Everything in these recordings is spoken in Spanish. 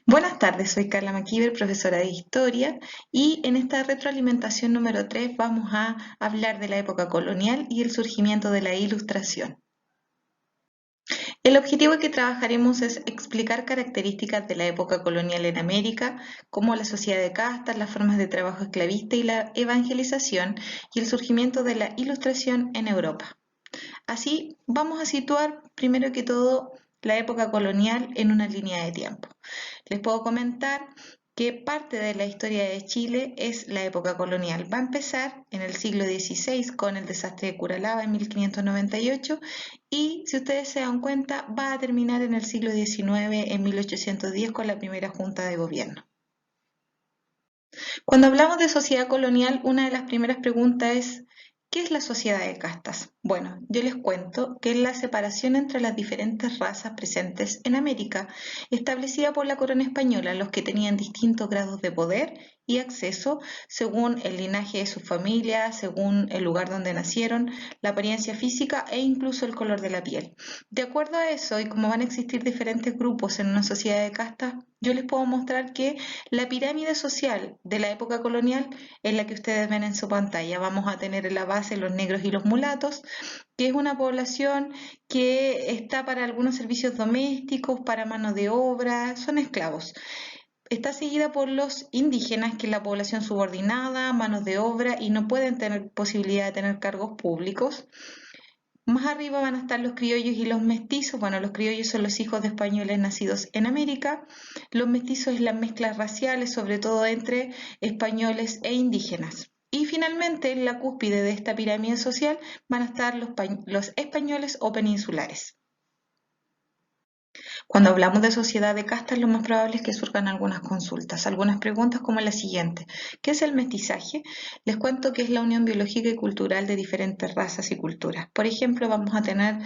Buenas tardes, soy Carla Maquiver, profesora de Historia, y en esta retroalimentación número 3 vamos a hablar de la época colonial y el surgimiento de la Ilustración. El objetivo que trabajaremos es explicar características de la época colonial en América, como la sociedad de castas, las formas de trabajo esclavista y la evangelización, y el surgimiento de la Ilustración en Europa. Así, vamos a situar primero que todo la época colonial en una línea de tiempo. Les puedo comentar que parte de la historia de Chile es la época colonial. Va a empezar en el siglo XVI con el desastre de Curalaba en 1598 y, si ustedes se dan cuenta, va a terminar en el siglo XIX en 1810 con la primera junta de gobierno. Cuando hablamos de sociedad colonial, una de las primeras preguntas es, ¿qué es la sociedad de castas? Bueno, yo les cuento que es la separación entre las diferentes razas presentes en América, establecida por la corona española, los que tenían distintos grados de poder y acceso según el linaje de su familia, según el lugar donde nacieron, la apariencia física e incluso el color de la piel. De acuerdo a eso, y como van a existir diferentes grupos en una sociedad de castas, yo les puedo mostrar que la pirámide social de la época colonial es la que ustedes ven en su pantalla. Vamos a tener en la base los negros y los mulatos, que es una población que está para algunos servicios domésticos, para mano de obra, son esclavos. Está seguida por los indígenas, que es la población subordinada, manos de obra y no pueden tener posibilidad de tener cargos públicos. Más arriba van a estar los criollos y los mestizos. Bueno, los criollos son los hijos de españoles nacidos en América. Los mestizos es las mezclas raciales, sobre todo entre españoles e indígenas. Y finalmente, en la cúspide de esta pirámide social van a estar los españoles o peninsulares. Cuando hablamos de sociedad de castas, lo más probable es que surjan algunas consultas, algunas preguntas como la siguiente. ¿Qué es el mestizaje? Les cuento que es la unión biológica y cultural de diferentes razas y culturas. Por ejemplo, vamos a tener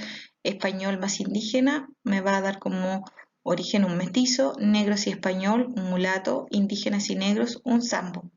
español más indígena, me va a dar como origen un mestizo, negros y español, un mulato, indígenas y negros, un sambo.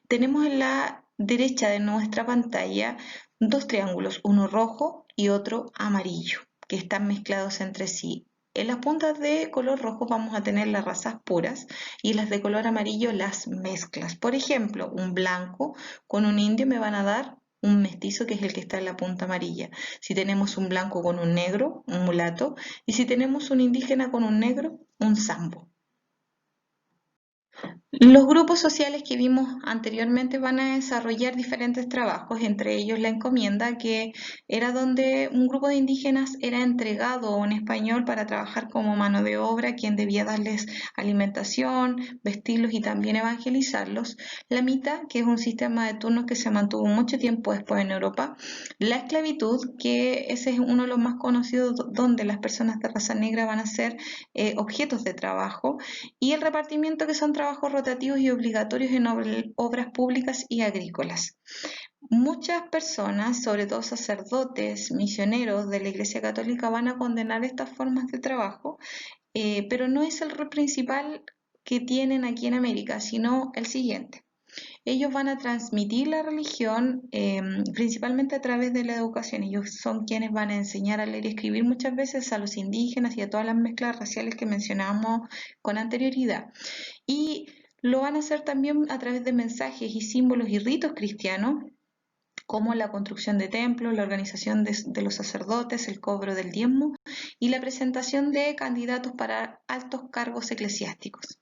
Tenemos en la derecha de nuestra pantalla dos triángulos, uno rojo y otro amarillo, que están mezclados entre sí. En las puntas de color rojo vamos a tener las razas puras y las de color amarillo las mezclas. Por ejemplo, un blanco con un indio me van a dar un mestizo, que es el que está en la punta amarilla. Si tenemos un blanco con un negro, un mulato, y si tenemos un indígena con un negro, un sambo. Los grupos sociales que vimos anteriormente van a desarrollar diferentes trabajos, entre ellos la encomienda, que era donde un grupo de indígenas era entregado a un español para trabajar como mano de obra, quien debía darles alimentación, vestirlos y también evangelizarlos. La mita, que es un sistema de turnos que se mantuvo mucho tiempo después en Europa. La esclavitud, que ese es uno de los más conocidos, donde las personas de raza negra van a ser objetos de trabajo, y el repartimiento, que son trabajos rotativos y obligatorios en obras públicas y agrícolas. Muchas personas, sobre todo sacerdotes, misioneros de la Iglesia Católica, van a condenar estas formas de trabajo, pero no es el rol principal que tienen aquí en América, sino el siguiente. Ellos van a transmitir la religión principalmente a través de la educación. Ellos son quienes van a enseñar a leer y escribir muchas veces a los indígenas y a todas las mezclas raciales que mencionábamos con anterioridad. Y lo van a hacer también a través de mensajes y símbolos y ritos cristianos, como la construcción de templos, la organización de los sacerdotes, el cobro del diezmo y la presentación de candidatos para altos cargos eclesiásticos.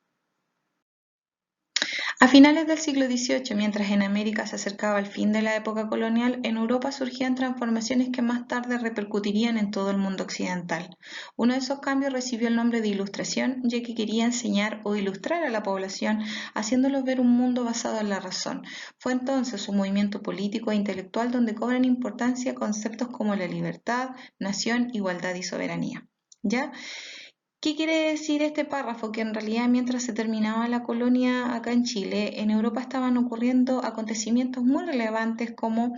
A finales del siglo XVIII, mientras en América se acercaba el fin de la época colonial, en Europa surgían transformaciones que más tarde repercutirían en todo el mundo occidental. Uno de esos cambios recibió el nombre de Ilustración, ya que quería enseñar o ilustrar a la población, haciéndolos ver un mundo basado en la razón. Fue entonces un movimiento político e intelectual donde cobran importancia conceptos como la libertad, nación, igualdad y soberanía. ¿Ya? ¿Qué quiere decir este párrafo? Que en realidad, mientras se terminaba la colonia acá en Chile, en Europa estaban ocurriendo acontecimientos muy relevantes, como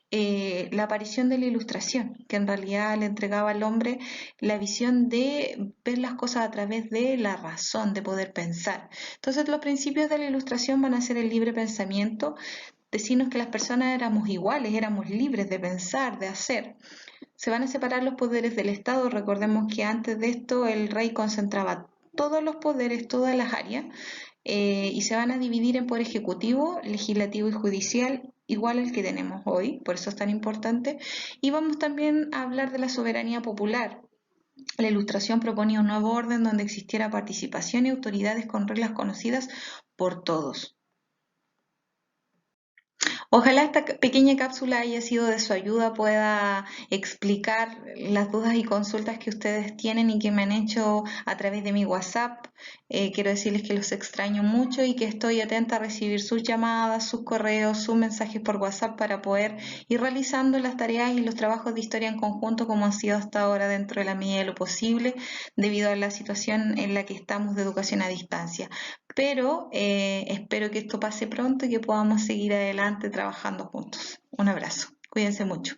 la aparición de la Ilustración, que en realidad le entregaba al hombre la visión de ver las cosas a través de la razón, de poder pensar. Entonces, los principios de la Ilustración van a ser el libre pensamiento, decirnos que las personas éramos iguales, éramos libres de pensar, de hacer. Se van a separar los poderes del Estado. Recordemos que antes de esto el rey concentraba todos los poderes, todas las áreas, y se van a dividir en poder ejecutivo, legislativo y judicial, igual al que tenemos hoy, por eso es tan importante. Y vamos también a hablar de la soberanía popular. La Ilustración proponía un nuevo orden donde existiera participación y autoridades con reglas conocidas por todos. Ojalá esta pequeña cápsula haya sido de su ayuda, pueda explicar las dudas y consultas que ustedes tienen y que me han hecho a través de mi WhatsApp. Quiero decirles que los extraño mucho y que estoy atenta a recibir sus llamadas, sus correos, sus mensajes por WhatsApp para poder ir realizando las tareas y los trabajos de historia en conjunto como han sido hasta ahora dentro de la medida de lo posible debido a la situación en la que estamos de educación a distancia. Pero espero que esto pase pronto y que podamos seguir adelante trabajando juntos. Un abrazo. Cuídense mucho.